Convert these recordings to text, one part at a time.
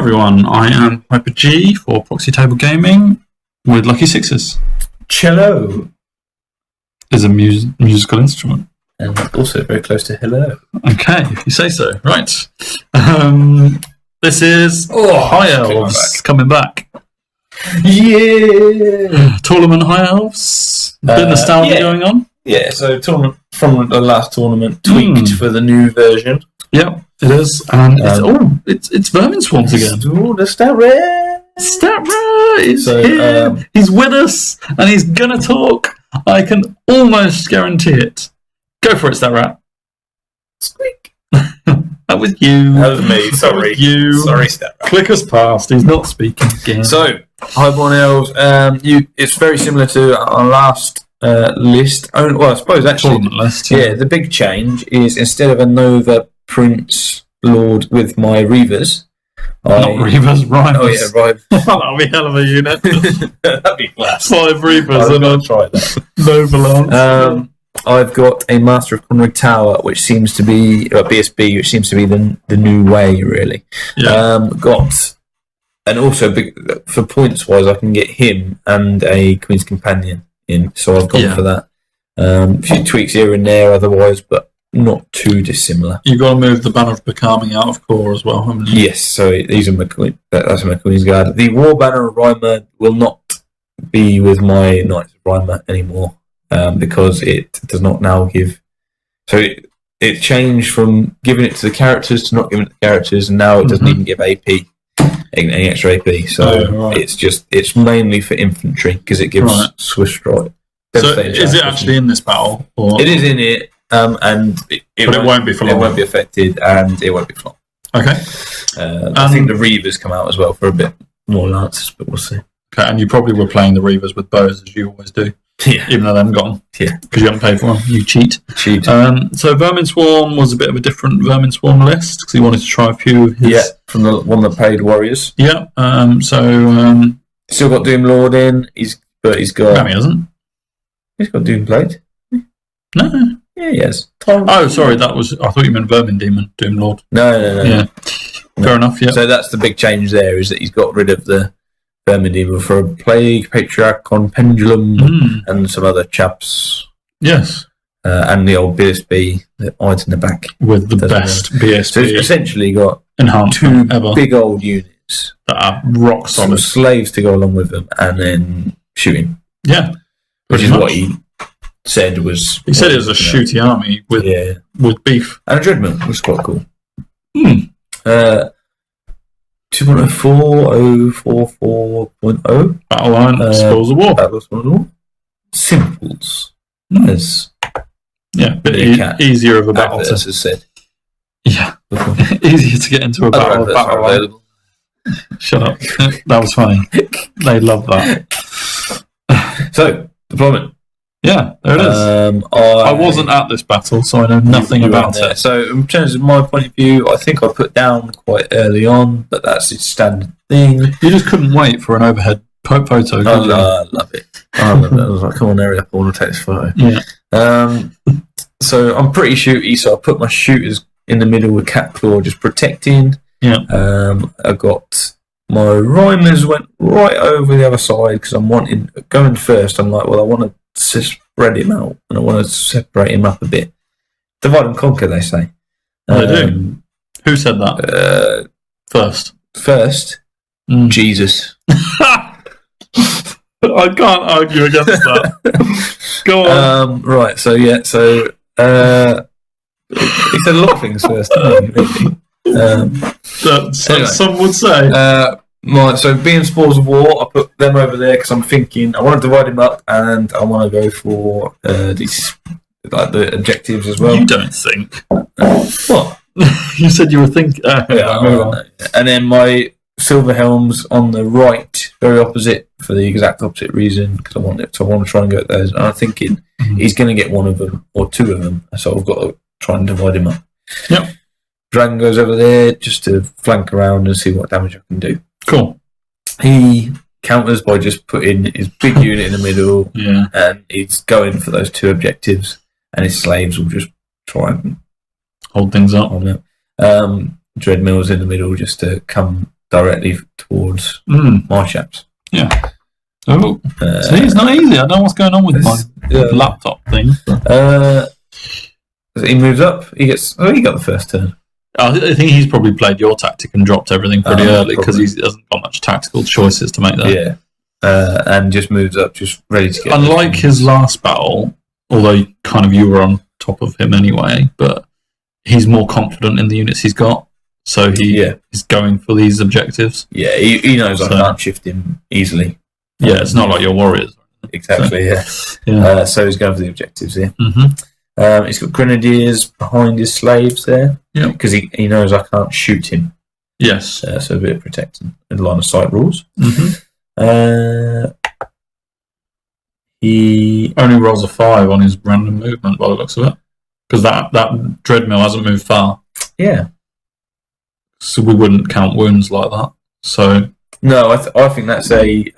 everyone, I am Hyper G for Proxy Table Gaming with Lucky Sixes. Cello Is a musical instrument. and also very close to hello. Okay, if you say so. Right. This is High Elves coming back. Yeah! Tournament High Elves. Bit nostalgia going on. Yeah, so tournament from the last tournament tweaked for the new version. Yep, it is. And it's Vermin Swarms again. Oh, the Stat Rare! Stat Rare is So, here. He's with us and he's gonna talk. I can almost guarantee it. Go for it, Stat Rat. Squeak! That was you. That was me, sorry. That was you. Sorry, Stat Rat. Click us past. He's not speaking again. So, Highborn Elves, it's very similar to our last list. Well, I suppose actually, tournament list. yeah, the big change is instead of a Nova Prince Lord with my Reavers, Not Reavers, Rivers. Oh yeah, right. That'll be hell of a unit. That'd be class. 5 Reavers I'll and try that. Nova Lance. I've got a Master of Conroy Tower, which seems to be BSB, which seems to be the new way, really. Yeah. And also for points wise, I can get him and a Queen's Companion in, so I've gone for that. A few tweaks here and there, otherwise, but not too dissimilar. You've got to move the Banner of Becalming out of core as well, haven't you? Yes, so these are my that's my Queen's Guard. The War Banner of Rhymer will not be with my Knights of Rhymer anymore. Because it does not now give. So it changed from giving it to the characters to not giving it to the characters, and now it doesn't even give AP, any extra AP. So it's mainly for infantry because it gives Swiss strike. So is it actually in this battle? Or? It is in it, and it won't be for long. It won't be affected, and it won't be flop. Okay. I think the Reavers come out as well for a bit more lances, but we'll see. Okay, and you probably were playing the Reavers with bows as you always do. Yeah. Even though they haven't got them. Yeah. Because you haven't paid for them. You cheat. Cheat. So Vermin Swarm was a bit of a different Vermin Swarm list because he wanted to try a few of his... from the one that paid Warriors. Yeah. Still got Doom Lord in, but he's got... Rami hasn't. He's got Doom Blade. No. Yeah, he has. Oh, sorry, I thought you meant Vermin Demon, Doom Lord. No. Yeah. Fair enough, yeah. So that's the big change there, is that he's got rid of the Vermin Demon for a Plague, Patriarch, Pendulum, and some other chaps. Yes. And the old BSB that hides in the back. With the best BSB. So it's essentially got two big old units that are rock solid. Some slaves to go along with them, and then shooting. Yeah. Which is what he said was... He said it was a shooty army with beef. And a Dreadmill, which was quite cool. 2.04.044.0 Battle Line, Spoils of War. Battle of War. Simples. As a bit easier of a battle. As said. Yeah. Easier to get into a battle. Available. Shut up. That was funny. They love that. So, deployment. Yeah, there it is. I wasn't at this battle, so I know nothing about it. So, in terms of my point of view, I think I put down quite early on, but that's its standard thing. You just couldn't wait for an overhead photo, could you? I love it. I love it. I was like, come on, hurry up, I want to take this photo. Yeah. So, I'm pretty shooty, so I put my shooters in the middle with Cat Claw just protecting. Yeah. I got my Rhymers went right over the other side because I'm going first. I'm like, well, I want to spread him out and I want to separate him up a bit. Divide and conquer, they say. They do. Who said that? First, Jesus. I can't argue against that. Go on. Right. So he said a lot of things first, didn't he? Anyway. Some would say. So being Spoils of War, I put them over there because I'm thinking I want to divide him up and I want to go for these the objectives as well. You don't think? What? You said you were thinking. And then my Silver Helms on the right, very opposite for the exact opposite reason because I want to try and go at those. And I'm thinking he's going to get one of them or two of them, so I've got to try and divide him up. Yep. Dragon goes over there just to flank around and see what damage I can do. Cool. He counters by just putting his big unit in the middle, and he's going for those two objectives, and his slaves will just try and hold things up. Dreadmill's in the middle just to come directly towards my chaps. Yeah. Oh, see, it's not easy. I don't know what's going on with my laptop thing. He moves up. He got the first turn. I think he's probably played your tactic and dropped everything pretty early because he hasn't got much tactical choices to make there. Yeah. And just moves up, just ready to get. Unlike his last battle, although you were on top of him anyway, but he's more confident in the units he's got, so he's going for these objectives. Yeah, he knows I can't shift him easily. Yeah, it's not like your warriors. Exactly. So he's going for the objectives here. Mm-hmm. He's got grenadiers behind his slaves there. Yeah, because he knows I can't shoot him. Yes. So a bit of protecting and line of sight rules. Mm-hmm. He only rolls a 5 on his random movement by the looks of it, because that Dreadmill hasn't moved far. Yeah. So we wouldn't count wounds like that. So no, I think that's a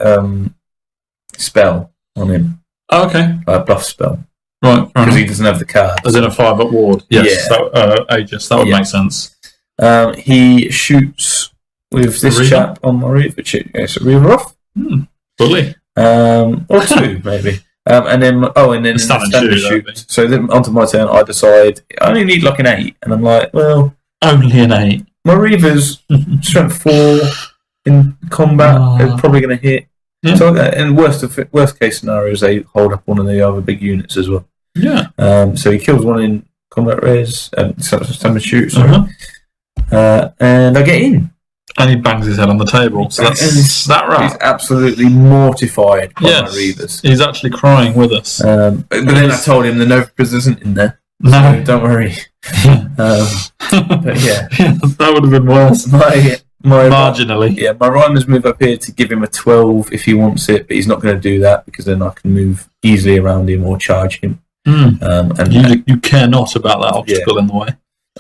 spell on him. Oh, okay. A bluff spell. Right. Because he doesn't have the card. As in a 5-up ward. Yes. Yeah. Aegis. That would make sense. He shoots with this chap on my Reaver. It's a Reaver off. Fully. Or 2 maybe. And then the standard shoot. So then onto my turn, I decide I only need like an 8, and I'm like, well, only an 8. My Reaver's strength 4 in combat is probably going to hit. Yeah. So, and worst case scenarios, they hold up one of the other big units as well. Yeah. So he kills one in combat res and standard shoot. Sorry. And I get in. And he bangs his head on the table. So that's that right. He's absolutely mortified by my Reavers. He's actually crying with us. But then I told him the Nova Priz isn't in there. No. So don't worry. But yeah. That would have been worse. Marginally. My Rhymers move up here to give him a 12 if he wants it, but he's not going to do that because then I can move easily around him or charge him. And you care not about that obstacle in the way.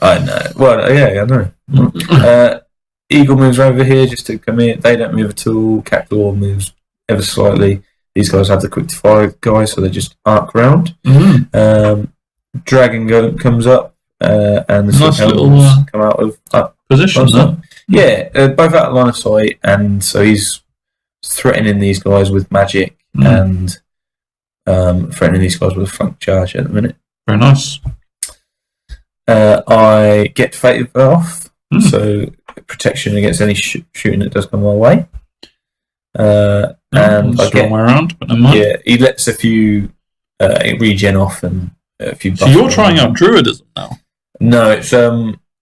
I know. Well, I know. Eagle moves over here just to come in. They don't move at all. Cactuar moves ever slightly. These guys have the quick to fire guys, so they just arc round. Dragon comes up, and the nice little come out of position. Both out of line of sight, and so he's threatening these guys with magic and threatening these guys with a flank charge at the minute. Very nice. I get Fate off, so protection against any shooting that does come my way. And I get way around, but never mind. Yeah, he lets a few regen off and a few. So you're trying out Druidism now? No,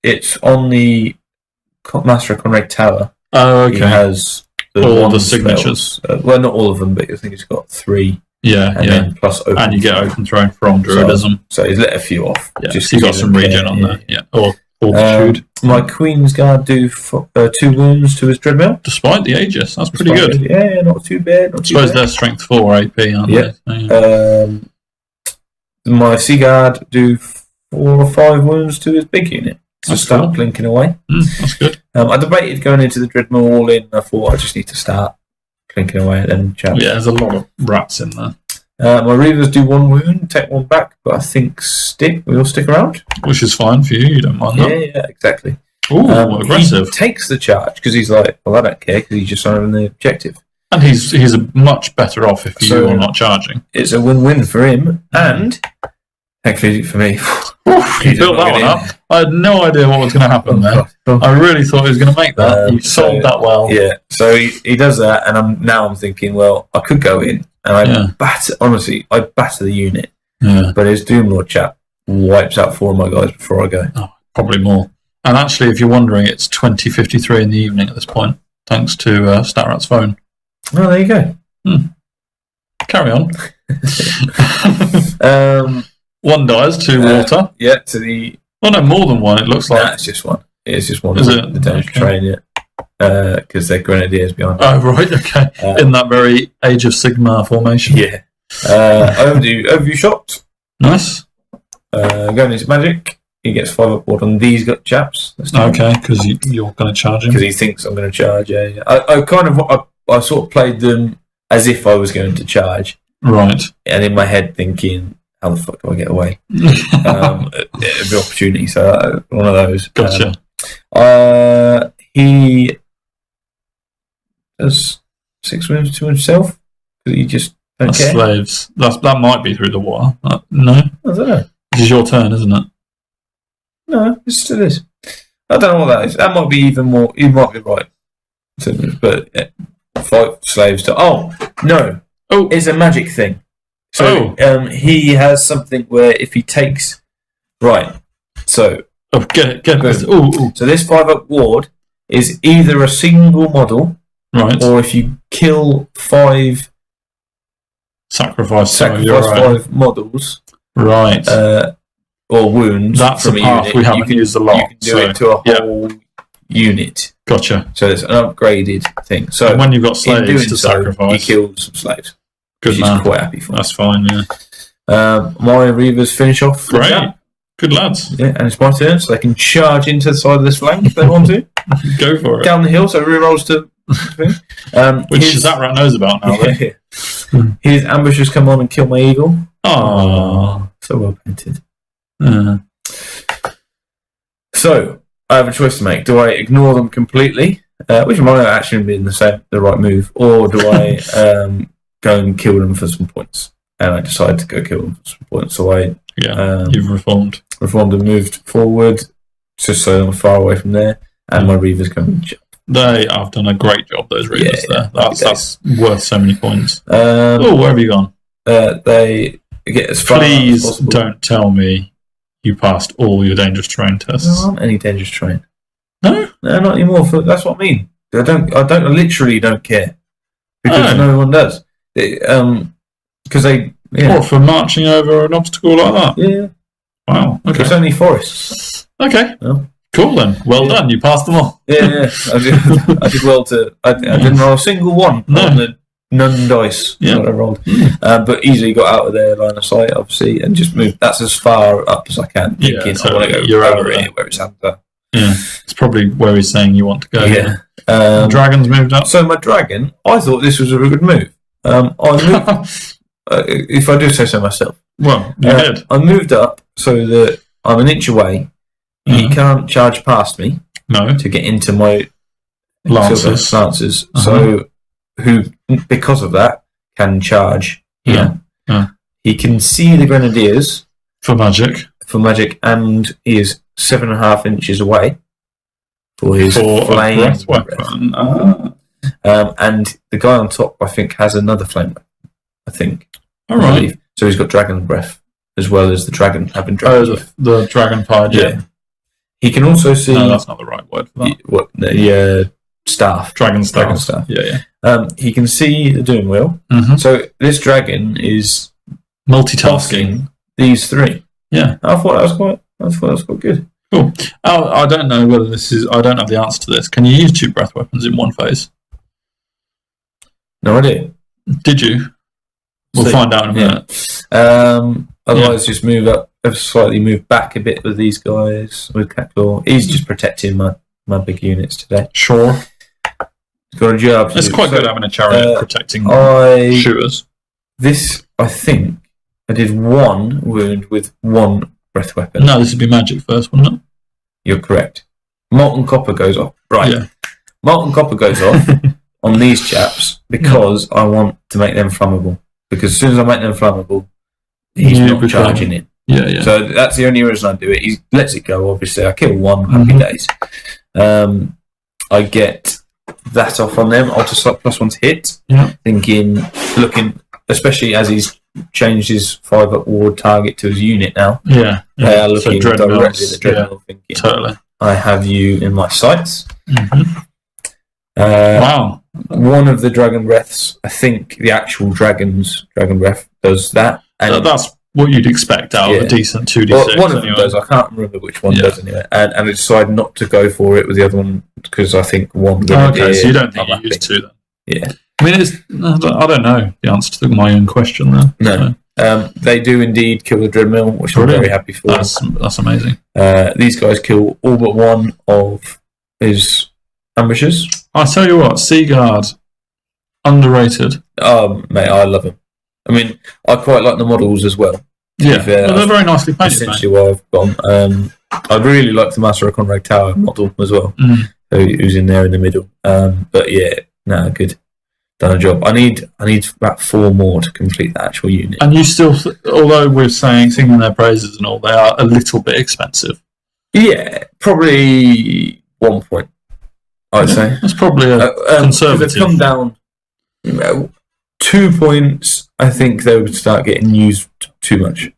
it's on the Master of Conrad Tower. Oh, okay. He has all the signatures. Well, not all of them, but I think he's got 3. Yeah, then plus open and you get open throne from Druidism. So he's let a few off. Yeah, just he's got some regen on there. Yeah, or my Queen's Guard do 2 wounds to his Dreadmill. Despite the Aegis, that's pretty good. Yeah, not too bad. I suppose they're strength 4 AP, aren't they? My Sea Guard do 4 or 5 wounds to his big unit. So start blinking away. That's good. I debated going into the Dreadmill all in. I thought I just need to start clinking away at them chaps. Yeah, there's a lot of rats in there. My Reavers do 1 wound, take 1 back, but I think we'll stick around. Which is fine for you don't mind that. Yeah, exactly. Ooh, aggressive. He takes the charge because he's like, well, I don't care because he's just on the objective. And he's much better off if you are not charging. It's a win-win for him, and thankfully for me. He built that one up. I had no idea what was going to happen there. I really thought he was going to make that. You sold that well. Yeah, so he does that, and I'm thinking, well, I could go in, and I batter the unit. Yeah. But his Doomlord chap wipes out 4 of my guys before I go. Oh, probably more. And actually, if you're wondering, it's 20:53 in the evening at this point, thanks to Statrat's phone. Oh, there you go. Carry on. 1 dies, 2 water. Yeah, to the... Oh, no, more than 1, it looks like. Nah, it's just 1. It's just 1. Is it? The damage train, yeah. Because they're grenadiers behind. Oh, right, okay. In that very Age of Sigmar formation. Yeah. Overview shot. Nice. Going into magic. He gets 5 upward on these chaps. Okay, because you're going to charge him. Because he thinks I'm going to charge, yeah. I sort of played them as if I was going to charge. Right. And in my head thinking, how the fuck do I get away? The opportunity, so one of those. Gotcha. He as 6 wounds to himself because he just don't care. Slaves. That might be through the water. No, I don't know. This is your turn, isn't it? No, it still is. I don't know what that is. That might be even more. You might be right. But 5 slaves to. Oh no! Oh, it's a magic thing. So he has something where if he takes so get it. Ooh. So this 5-up ward is either a single model, right, or if you kill 5 sacrifice 5 models, right, or wounds. That's from a path unit, we haven't used a lot. You can do it to a whole unit. Gotcha. So it's an upgraded thing. So and when you've got slaves to sacrifice, he kills some slaves. Good man. He's quite happy for. That's fine. Yeah. My Reavers finish off. Great. Good lads. Yeah, and it's my turn, so they can charge into the side of this flank if they want to. Go for it. Down the hill, so rerolls to. Which that rat knows about now. Yeah. His ambushers come on and kill my eagle. Oh, so well painted. So I have a choice to make. Do I ignore them completely, which might actually be the right move, or do I go and kill them for some points? And I decide to go kill them for some points. So you've reformed and moved forward, just so I'm far away from there, and my Reavers come and jump. They have done a great job, those Reavers there. That's worth so many points. Where have you gone? They get as far as possible. Don't tell me you passed all your dangerous terrain tests. There aren't any dangerous terrain. No, not anymore. That's what I mean. I literally don't care because no one does. Because they. Yeah. What, for marching over an obstacle like that? Yeah. Wow. Okay. It's only forests. Okay. No. Cool then. Well done. You passed them all. Yeah. I did well to. I didn't roll a single one on the none dice that I rolled, but easily got out of their line of sight, obviously, and just moved. That's as far up as I can. Thinking I want to go over it where it's under. Yeah. It's probably where he's saying you want to go. Yeah. Dragon's moved up. So my dragon, I thought this was a good move. I moved. If I do say so myself. Well, you did. I moved up so that I'm an inch away. He can't charge past me. No. To get into my Lancers. So, who, because of that, can charge here. He can see the Grenadiers. For magic. And he is 7.5 inches away. For his flame breath weapon. And the guy on top, I think, has another flame weapon. I think. All right. So he's got dragon breath as well as the dragon having dragon. The dragon pied. Yeah. He can also see. No, that's not the right word for that. The staff. Dragon staff. Yeah. He can see the doom wheel. Mm-hmm. So this dragon is multitasking these 3. Yeah. I thought that was quite good. Cool. I don't know whether this is. I don't have the answer to this. Can you use 2 breath weapons in one phase? No idea. Did you? We'll find out in a minute. Otherwise, just move up, slightly move back a bit with these guys. With Cacklaw, he's just protecting my big units today. Sure, he's got a job. It's quite good having a chariot protecting shooters. This, I think, I did 1 wound with 1 breath weapon. No, this would be magic first, wouldn't it? You're correct. Molten copper goes off. Right. Yeah. Molten copper goes off on these chaps because I want to make them flammable. Because as soon as I make them flammable, he's not charging it. Yeah. So that's the only reason I do it. He lets it go, obviously. I kill 1, happy days. I get that off on them. I'll just like +1 to hit. Yeah. Looking, especially as he's changed his 5-up ward target to his unit now. Yeah. They are looking directly at the Dreadnought, thinking, totally. I have you in my sights. Mm-hmm. Wow. One of the dragon breaths, I think the actual dragon breath does that. And that's what you'd expect out of a decent 2d6. Well, one of them does. I can't remember which one does anyway. And I decided not to go for it with the other one because I think one. Okay, so you don't think you used 2 then? Yeah. I mean, I don't know the answer to my own question there. No. So. They do indeed kill the Dreadmill, which I'm very happy for. That's amazing. These guys kill all but 1 of his ambushers. I tell you what, Seaguard, underrated. Mate, I love him. I mean, I quite like the models as well. Yeah, they're very nicely painted. Essentially, where I've gone. I really like the Master of Conrad Tower model as well, who's in there in the middle. But yeah, No, good. Done a job. I need about 4 more to complete the actual unit. And you still, although we're singing their praises and all, they are a little bit expensive. Yeah, probably 1 point. I'd say that's probably a conservative. They've come down 2 points. I think they would start getting used too much.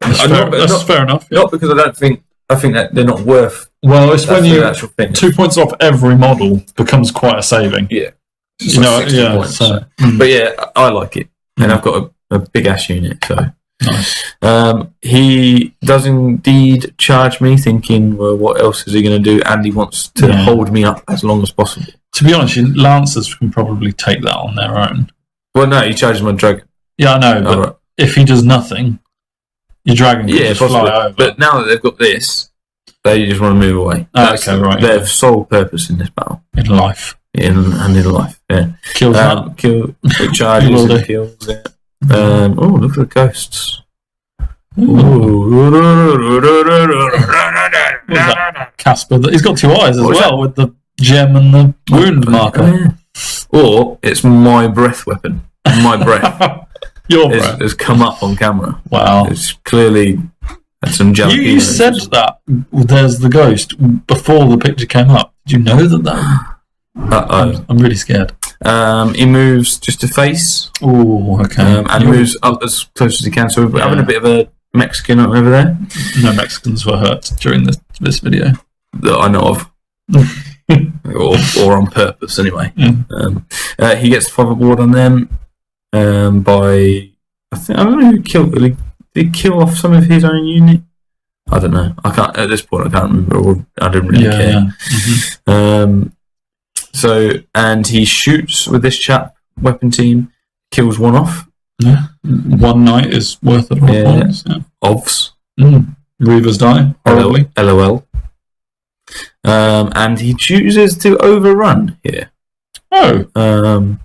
That's fair enough. Yeah. Not because I think that they're not worth. Well, it's when you actual thing. 2 points off every model becomes quite a saving. Yeah. Points, so. But yeah, I like it, and I've got a big ass unit. So nice. He does indeed charge me, thinking, well, what else is he going to do? And he wants to hold me up as long as possible. To be honest, Lancers can probably take that on their own. Well, no, he charges my dragon. Yeah, I know, but if he does nothing, your dragon can just fly over. But now that they've got this, they just want to move away. That's their sole purpose in this battle. In life. In life, yeah. Kills it charges and kills it. Oh, look at the ghosts. Casper, he's got 2 eyes as well, with the gem and the wound marker. Or it's my breath weapon. My breath. Your breath has come up on camera. Wow. It's clearly had some jalapeno. You said that there's the ghost before the picture came up. Did you know that? I'm really scared. He moves just to face. Oh, okay. And moves up as close as he can. So we're having a bit of a Mexican over there. No Mexicans were hurt during this video that I know of. or on purpose anyway. He gets 5 award on them by I don't know who killed. Did he kill off some of his own unit? I don't know. I can't at this point. I can't remember. Or I didn't really care. Mm-hmm. So and he shoots with this chap weapon team, kills 1 off. Yeah, 1 night is worth it. Points. Yeah. Ovs. Reavers die horribly. LOL. And he chooses to overrun here. Oh,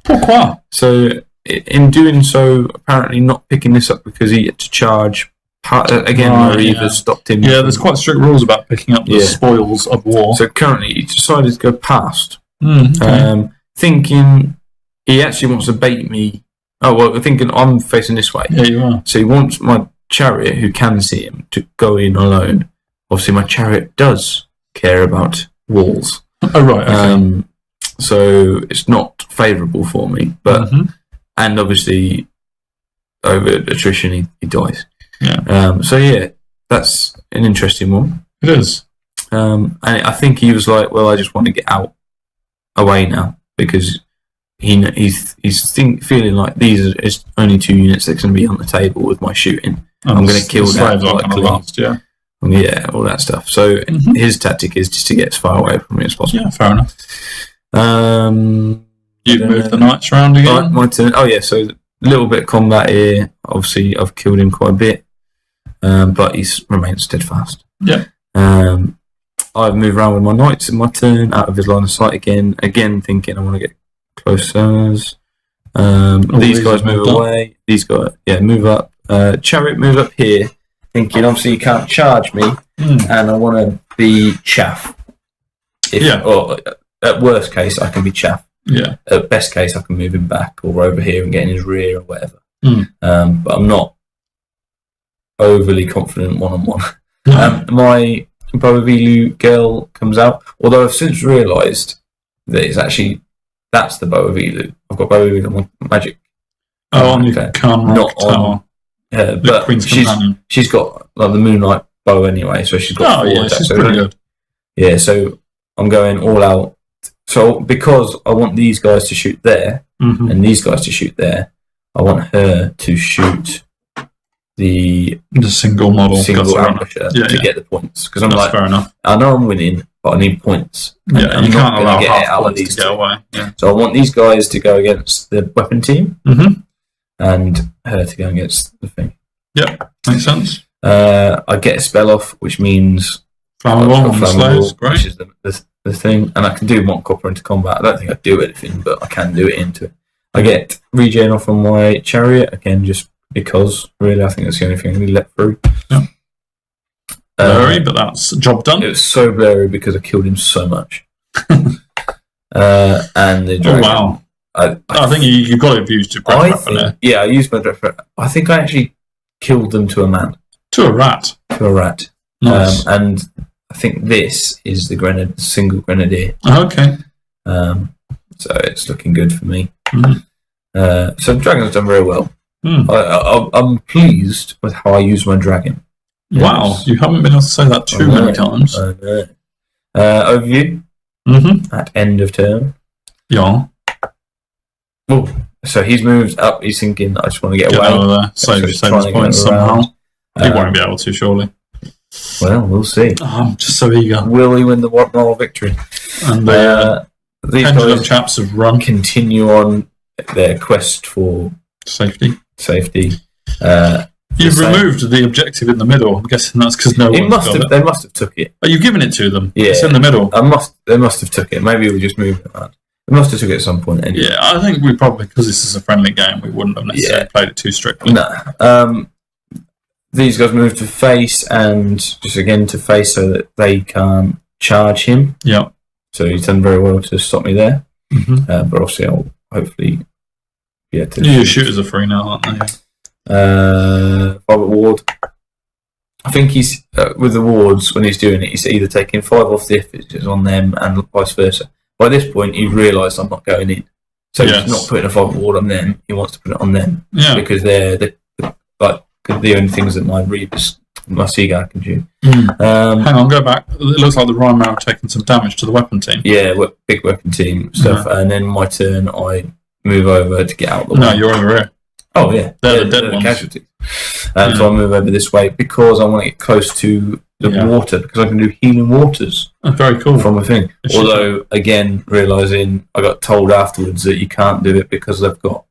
pourquoi? So, in doing so, apparently not picking this up because he had to charge. Again, Reavers stopped him. Yeah, there's quite strict rules about picking up the spoils of war. So currently, he decided to go past, okay. Thinking he actually wants to bait me. Oh well, thinking I'm facing this way. Yeah, you are. So he wants my chariot, who can see him, to go in alone. Obviously, my chariot does care about walls. Oh, right. Okay. So it's not favourable for me. But and obviously, over attrition, he dies. Yeah. So yeah, that's an interesting one. It is. And I think he was like, well, I just want to get away now because he's feeling like these are only 2 units that's going to be on the table with my shooting. I'm going to kill that likely. Yeah, all that stuff. So his tactic is just to get as far away from me as possible. Yeah, fair enough. You've moved the knights around again. My turn. Oh yeah, so a little bit of combat here. Obviously, I've killed him quite a bit, but he's remained steadfast. Yeah. I've moved around with my knights in my turn, out of his line of sight again. Again, thinking I want to get closer. These guys move away. These guys, move up. Chariot moves up here, thinking obviously you can't charge me, and I want to be chaff. Or at worst case, I can be chaff. Yeah. At best case, I can move him back or over here and get in his rear or whatever. But I'm not overly confident one-on-one. My Boavilu girl comes out, although I've since realised that it's actually that's the Boavilu. I've got Boavilu on my magic. Oh, on your not on her, but she's got like the Moonlight bow anyway, so she's got 4 attacks. She's pretty good. Yeah, so I'm going all out. So because I want these guys to shoot there and these guys to shoot there, I want her to shoot the single model ambusher to get the points. Because I'm like, fair enough. I know I'm winning, but I need points. Yeah, and you can't allow get half out points of these to get away. Yeah. So I want these guys to go against the weapon team and her to go against the thing. Yep, makes sense. I get a spell off, which means flammable, great. Which is the thing, and I can do Mont Copper into combat. I don't think I do anything, but I can do it into it. I get regen off on my chariot again, just because. Really, I think that's the only thing I need to let through. Yeah. Blurry, but that's job done. It was so blurry because I killed him so much. And the dragon. Oh wow! I think you got to use your breath weapon there. Yeah, I used my breath weapon. I think I actually killed them to a man. To a rat. Nice. And I think this is the single grenadier. Okay. So it's looking good for me. Mm. So the dragon's done very well. Mm. I'm pleased with how I use my dragon. Wow, Yes. You haven't been able to say that too many times. I know. Overview at end of turn. Yeah. Oh, so he's moved up. He's thinking, I just want to get away. Out of there. Save his points somehow. He won't be able to, surely. Well, we'll see. Oh, I'm just so eager. Will he win the moral victory? And these pendulum guys chaps have run. continue on their quest for Safety. You've You've removed the objective in the middle. I'm guessing that's because no one's got it. They must have took it. Oh, you've given it to them. Yeah. It's in the middle. They must have took it. Maybe we just moved it around. They must have took it at some point anyway. Yeah, I think we probably, because this is a friendly game, we wouldn't have necessarily played it too strictly. No. These guys move to face and just again to face so that they can't charge him. Yeah. So he's done very well to stop me there. Mm-hmm. But obviously I'll hopefully Your shooters are free now, aren't they? Robert Ward. I think he's with the wards when he's doing it. He's either taking 5 off the effort on them and vice versa. By this point, he's realised I'm not going in, so he's not putting a 5 ward on them. He wants to put it on them because they're the only things that my Seaguard can do. Hang on, go back. It looks like the Rhino have taken some damage to the weapon team. Yeah, big weapon team stuff. And then my turn, I move over to get out the way. No, you're over here. Oh yeah, they're the dead ones. Casualties. So I move over this way because I want to get close to the water because I can do healing waters. Oh, very cool. From a thing. Although again, realising I got told afterwards that you can't do it because they've got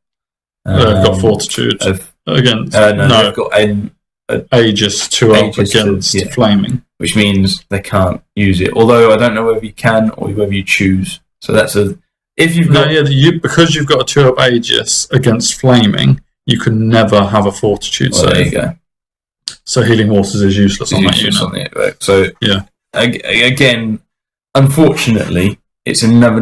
fortitude against. They've got an Aegis 2 up against flaming, which means they can't use it. Although I don't know whether you can or whether you choose. So that's if you've got because you've got a 2 up Aegis against flaming. You can never have a fortitude save. There you go. So healing waters is useless on that unit. So again, unfortunately, it's another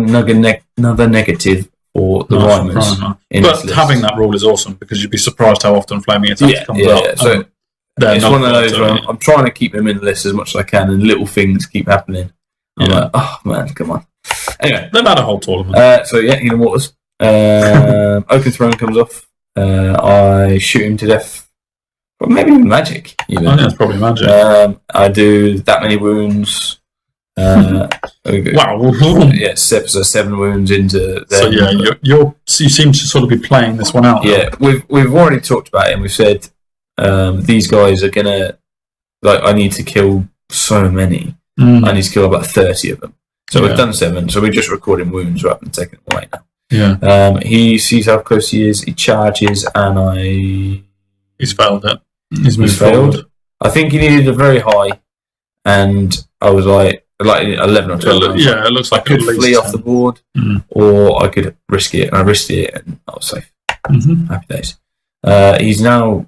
negative for the Rhymers. But having that rule is awesome because you'd be surprised how often flaming attacks comes up. Yeah. So it's one of those where I'm trying to keep them in the list as much as I can, and little things keep happening. I'm like, oh man, come on. Anyway, they've had a whole tournament. healing waters. Oaken Throne comes off. I shoot him to death. Well, maybe even magic. Even. I think it's probably magic. I do that many wounds. Wow. Yeah, 7 wounds into them. So you seem to sort of be playing this one out. Yeah, we've already talked about it, and we've said these guys are gonna I need to kill so many. I need to kill about 30 of them. So we've done 7. So we're just recording wounds rather than taking them away now. Yeah. He sees how close he is. He charges, and he's failed it. He's failed. Forward. I think he needed a very high, and I was like 11 or 12. It looks like I could flee off the board, or I could risk it, and I risked it, and I was safe. Happy days. He's now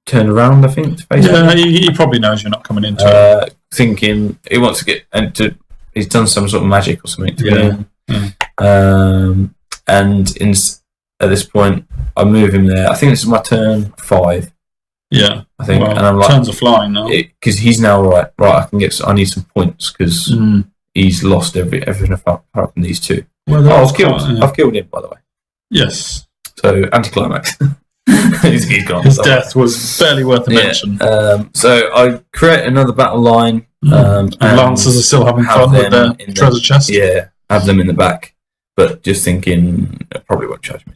turned around, I think, to face he probably knows you're not coming into it. Thinking he wants to get into. He's done some sort of magic or something to get in. And at this point, I move him there. I think this is my turn 5. Yeah, I think, and I'm like, turns are flying now because he's now right. I need some points because he's lost everything apart from these 2. Well, I've killed him, by the way. Yes. So anticlimax. he's gone. His death was barely worth a mention. So I create another battle line. And Lancers are still having fun with their treasure chest. Yeah, have them in the back, but just thinking I probably won't charge me.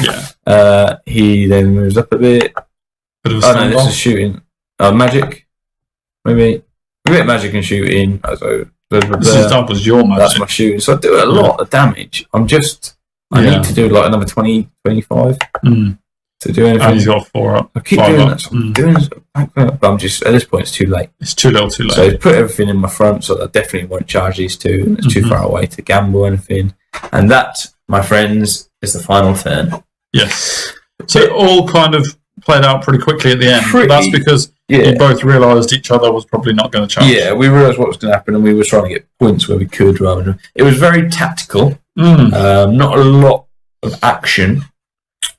Yeah. He then moves up a bit. No, this is shooting. Magic, maybe a bit of magic and shooting. So that was your magic. That's my shooting. So I do a lot of damage. I need to do like another 20, 25 to do anything. And he's got 4 up. I keep doing that. So I'm doing this, but I'm just at this point it's too late. It's too little, too late. So I put everything in my front, so I definitely won't charge these 2. And it's too far away to gamble or anything. And that, my friends, is the final turn. Yes. So all kind of played out pretty quickly at the end. That's because you both realised each other was probably not going to charge. Yeah, we realised what was going to happen, and we were trying to get points where we could. Rather than it was very tactical. Not a lot of action,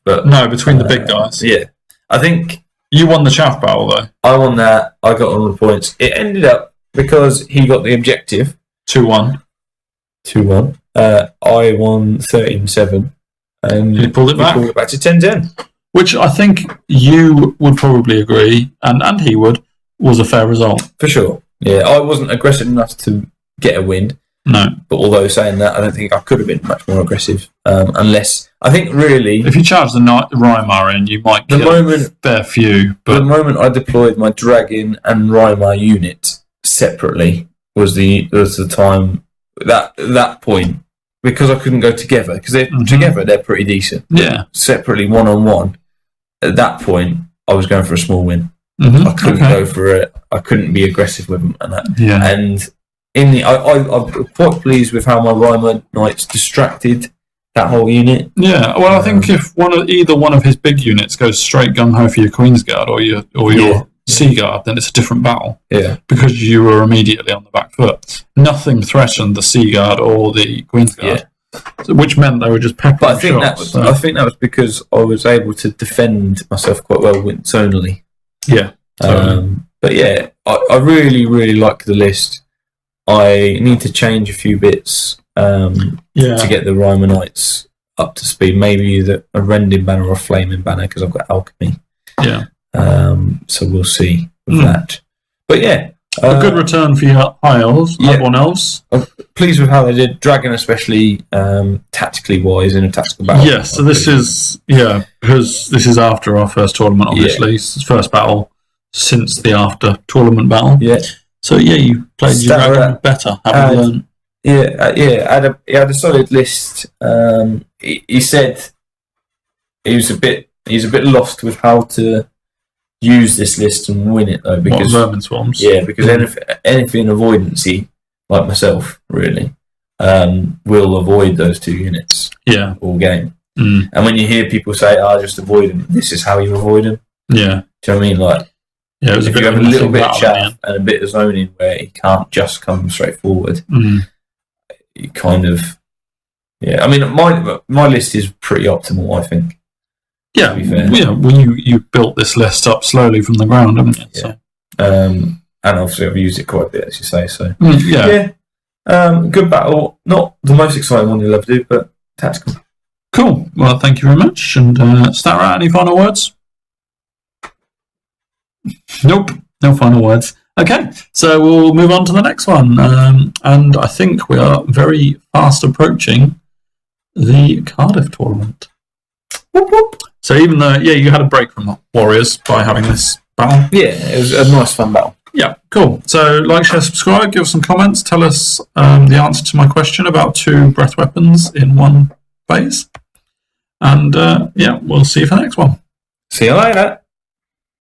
but no, between the big guys. Yeah, I think you won the chaff battle though. I won that. I got all the points. It ended up because he got the objective 2-1. 2-1. I won 13-7, and he pulled it back. Pulled it back to 10-10. Which I think you would probably agree, and he would, was a fair result. For sure. Yeah, I wasn't aggressive enough to get a win. No. But although saying that, I don't think I could have been much more aggressive. Unless, I think really... If you charge the Rymar in, you might kill a fair few. But the moment I deployed my Dragon and Rymar unit separately was the time, that point, because I couldn't go together, because together they're pretty decent. Yeah. Separately, one-on-one, at that point, I was going for a small win. I couldn't go for it. I couldn't be aggressive with them and that. Yeah. And I'm quite pleased with how my Rymar Knights distracted that whole unit. Yeah. Well, I think if either one of his big units goes straight gung ho for your Queen's Guard or your Sea Guard, then it's a different battle. Yeah. Because you were immediately on the back foot. Nothing threatened the Sea Guard or the Queen's Guard. Yeah. Which meant they were just peppering But I think that was because I was able to defend myself quite well zonally. Yeah. Totally. But yeah, I really, really like the list. I need to change a few bits to get the Rymar Knights up to speed. Maybe a Rending Banner or a Flaming Banner, because I've got Alchemy. Yeah. So we'll see with that. But yeah. A good return for your Highborn Elves. I'm pleased with how they did. Dragon especially, tactically wise, in a tactical battle. Yeah, so this is because this is after our first tournament, obviously. It's first battle since the after tournament battle. Yeah. So you played your Dragon better, haven't you learned? Yeah, he had a solid list. He said he's a bit lost with how to use this list and win it though, because Vermin swarms. Yeah, because anything avoidancy, like myself, really, will avoid those two units. Yeah, all game. And when you hear people say, just avoid them," this is how you avoid them. Yeah, do you know what I mean? Like, it was if you have a little bit of chaff and a bit of zoning where he can't just come straight forward, you kind of, I mean, my list is pretty optimal, I think. Yeah, well, you built this list up slowly from the ground, haven't you? Yeah. And obviously I've used it quite a bit, as you say. So good battle. Not the most exciting one you'll ever do, but tactical. Cool. Well, thank you very much. And Starrat, any final words? Nope, no final words. Okay, so we'll move on to the next one. And I think we are very fast approaching the Cardiff tournament. Whoop, whoop. So even though, you had a break from Warriors by having this battle. Yeah, it was a nice fun battle. Yeah, cool. So like, share, subscribe, give us some comments, tell us the answer to my question about 2 breath weapons in one phase. And we'll see you for the next one. See you later.